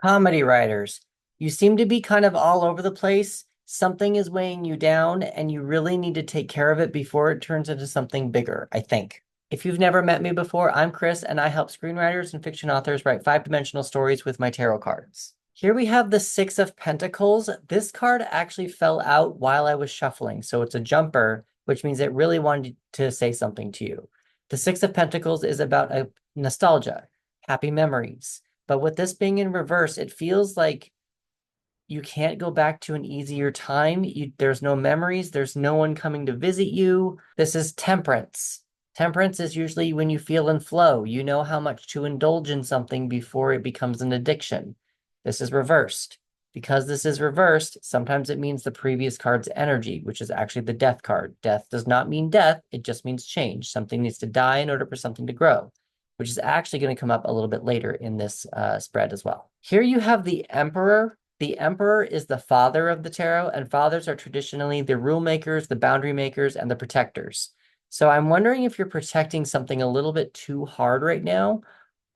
Comedy writers, you seem to be kind of all over the place. Something is weighing you down, and you really need to take care of it before it turns into something bigger, I think. If you've never met me before, I'm Chris, and I help screenwriters and fiction authors write five-dimensional stories with my tarot cards. Here we have the Six of Pentacles. This card actually fell out while I was shuffling, so it's a jumper, which means it really wanted to say something to you. The Six of Pentacles is about a nostalgia, happy memories. But with this being in reverse, it feels like you can't go back to an easier time. There's no memories. There's no one coming to visit you. This is temperance. Temperance is usually when you feel in flow. You know how much to indulge in something before it becomes an addiction. This is reversed. Because this is reversed, sometimes it means the previous card's energy, which is actually the death card. Death does not mean death. It just means change. Something needs to die in order for something to grow, which is actually going to come up a little bit later in this spread as well. Here you have the Emperor. The Emperor is the father of the tarot, and fathers are traditionally the rule makers, the boundary makers, and the protectors. So I'm wondering if you're protecting something a little bit too hard right now,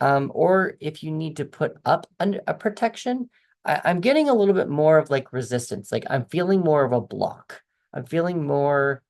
or if you need to put up a protection. I'm getting a little bit more of like resistance. Like I'm feeling more of a block. I'm feeling more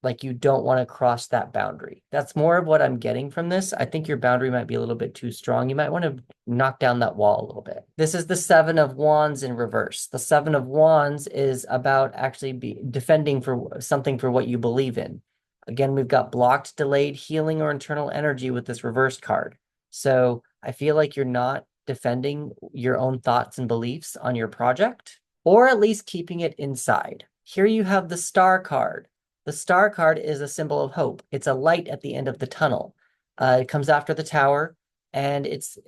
like you don't want to cross that boundary. That's more of what I'm getting from this. I think your boundary might be a little bit too strong. You might want to knock down that wall a little bit. This is the Seven of Wands in reverse. The Seven of Wands is about actually defending for something for what you believe in. Again, we've got blocked, delayed, healing, or internal energy with this reverse card. So I feel like you're not defending your own thoughts and beliefs on your project, or at least keeping it inside. Here you have the Star card. The Star card is a symbol of hope. It's a light at the end of the tunnel. It comes after the Tower, and it's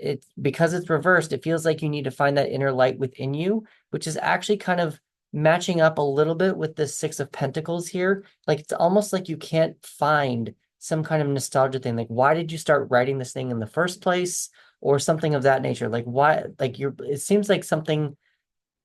because it's reversed, it feels like you need to find that inner light within you, which is actually kind of matching up a little bit with the Six of Pentacles here. Like it's almost like you can't find some kind of nostalgia thing. Like, why did you start writing this thing in the first place? Or something of that nature. Like why, like it seems like something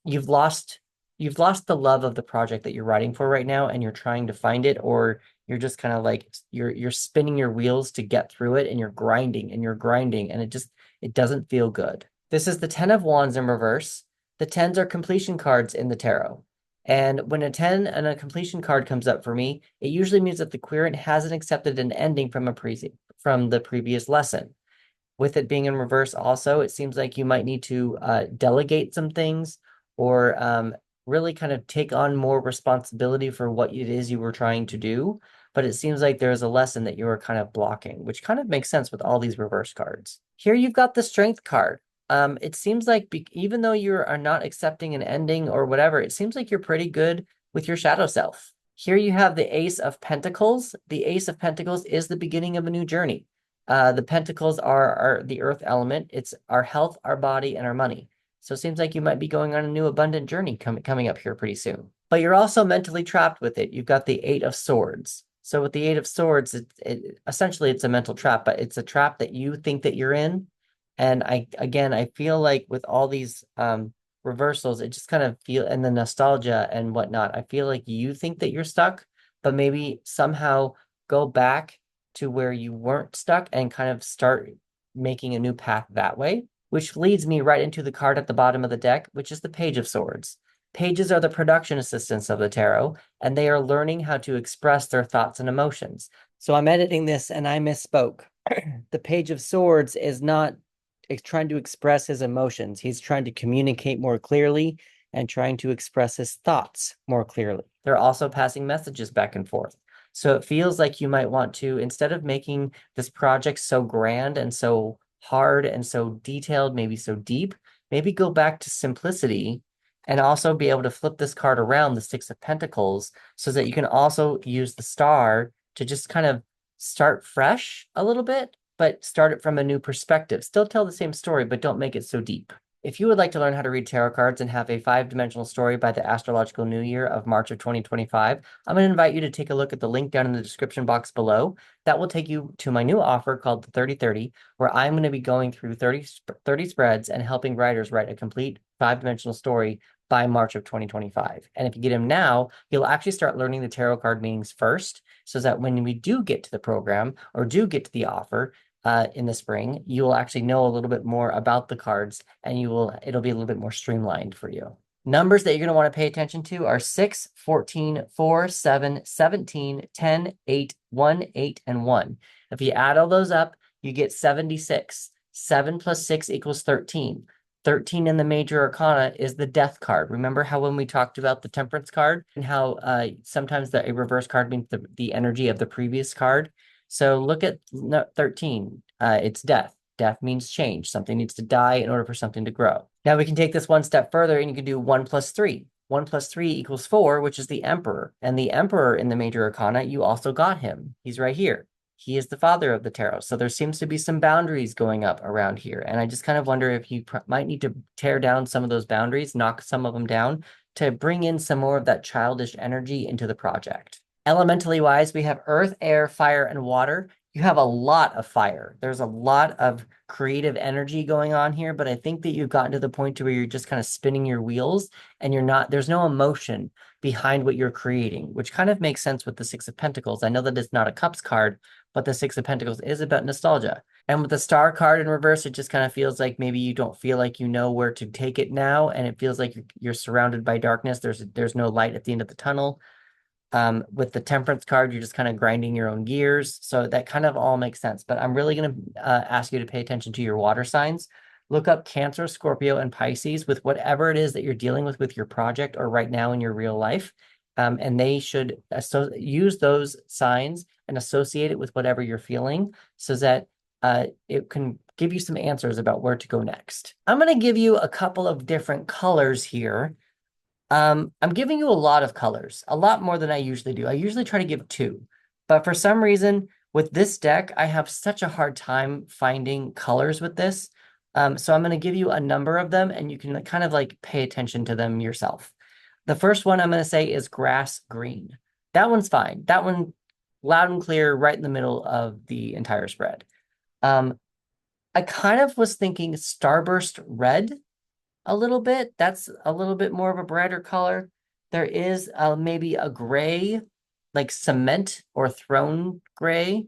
you've lost you've lost the love of the project that you're writing for right now, and you're trying to find it, or you're just kind of like you're spinning your wheels to get through it, and you're grinding, and it doesn't feel good. This is the Ten of Wands in reverse. The tens are completion cards in the tarot. And when a 10 and a completion card comes up for me, it usually means that the querent hasn't accepted an ending from the previous lesson. With it being in reverse also, it seems like you might need to delegate some things, or really kind of take on more responsibility for what it is you were trying to do. But it seems like there's a lesson that you are kind of blocking, which kind of makes sense with all these reverse cards. Here you've got the Strength card. It seems like even though you are not accepting an ending or whatever, it seems like you're pretty good with your shadow self. Here you have the Ace of Pentacles. The Ace of Pentacles is the beginning of a new journey. The pentacles are the earth element. It's our health, our body, and our money. So it seems like you might be going on a new abundant journey coming up here pretty soon. But you're also mentally trapped with it. You've got the Eight of Swords. So with the Eight of Swords, essentially it's a mental trap, but it's a trap that you think that you're in. And I feel like with all these reversals, it just kind of and the nostalgia and whatnot, I feel like you think that you're stuck, but maybe somehow go back to where you weren't stuck and kind of start making a new path that way, which leads me right into the card at the bottom of the deck, which is the Page of Swords. Pages are the production assistants of the tarot, and they are learning how to express their thoughts and emotions. So I'm editing this and I misspoke. The Page of Swords is not trying to express his emotions. He's trying to communicate more clearly and trying to express his thoughts more clearly. They're also passing messages back and forth. So it feels like you might want to, instead of making this project so grand and so hard and so detailed, maybe so deep, maybe go back to simplicity and also be able to flip this card around, the Six of Pentacles, so that you can also use the Star to just kind of start fresh a little bit, but start it from a new perspective. Still tell the same story, but don't make it so deep. If you would like to learn how to read tarot cards and have a five-dimensional story by the astrological new year of March of 2025, I'm going to invite you to take a look at the link down in the description box below. That will take you to my new offer called the 30/30, where I'm going to be going through 30 spreads and helping writers write a complete five-dimensional story by March of 2025. And if you get him now, you'll actually start learning the tarot card meanings first, so that when we do get to the program or do get to the offer, in the spring, you will actually know a little bit more about the cards and it'll be a little bit more streamlined for you. Numbers that you're going to want to pay attention to are 6, 14, 4, 7, 17, 10, 8, 1, 8, and 1. If you add all those up, you get 76. 7 plus 6 equals 13. 13 in the major arcana is the death card. Remember how when we talked about the temperance card and how sometimes a reverse card means the energy of the previous card? So look at 13. It's death. Death means change. Something needs to die in order for something to grow. Now we can take this one step further and you can do 1 plus 3. 1 plus 3 equals 4, which is the emperor. And the emperor in the major arcana, you also got him. He's right here. He is the father of the tarot. So there seems to be some boundaries going up around here. And I just kind of wonder if you might need to tear down some of those boundaries, knock some of them down to bring in some more of that childish energy into the project. Elementally wise, we have earth, air, fire, and water. You have a lot of fire. There's a lot of creative energy going on here, but I think that you've gotten to the point to where you're just kind of spinning your wheels and there's no emotion behind what you're creating, which kind of makes sense with the Six of Pentacles. I know that it's not a Cups card, but the Six of Pentacles is about nostalgia. And with the Star card in reverse, it just kind of feels like maybe you don't feel like you know where to take it now, and it feels like you're surrounded by darkness. There's no light at the end of the tunnel. With the Temperance card, you're just kind of grinding your own gears. So that kind of all makes sense. But I'm really going to ask you to pay attention to your water signs. Look up Cancer, Scorpio, and Pisces with whatever it is that you're dealing with your project or right now in your real life. And they should use those signs and associate it with whatever you're feeling so that it can give you some answers about where to go next. I'm going to give you a couple of different colors here. I'm giving you a lot of colors, a lot more than I usually do. I usually try to give 2, but for some reason with this deck, I have such a hard time finding colors with this. So I'm going to give you a number of them and you can kind of like pay attention to them yourself. The first one I'm going to say is grass green. That one's fine. That one loud and clear right in the middle of the entire spread. I kind of was thinking starburst red a little bit. That's a little bit more of a brighter color. There is maybe a gray, like cement or throne gray.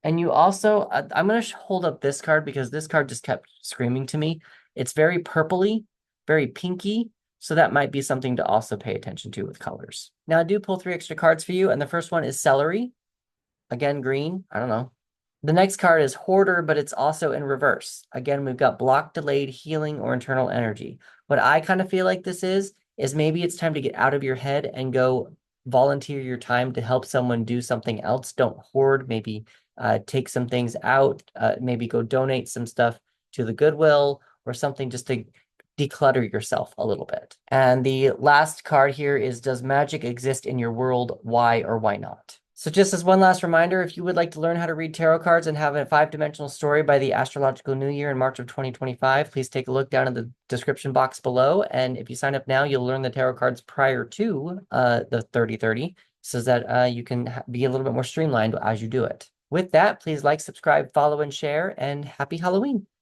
And you also, I'm going to hold up this card because this card just kept screaming to me. It's very purpley, very pinky. So that might be something to also pay attention to with colors. Now I do pull 3 extra cards for you. And the first one is celery. Again, green. I don't know. The next card is Hoarder, but it's also in reverse. Again, we've got block, delayed, healing, or internal energy. What I kind of feel like this is maybe it's time to get out of your head and go volunteer your time to help someone do something else. Don't hoard, maybe take some things out, maybe go donate some stuff to the Goodwill or something just to declutter yourself a little bit. And the last card here is, does magic exist in your world? Why or why not? So just as one last reminder, if you would like to learn how to read tarot cards and have a 5-dimensional story by the astrological new year in March of 2025, please take a look down in the description box below. And if you sign up now, you'll learn the tarot cards prior to the 30/30 so that you can be a little bit more streamlined as you do it. With that, please like, subscribe, follow, and share, and happy Halloween.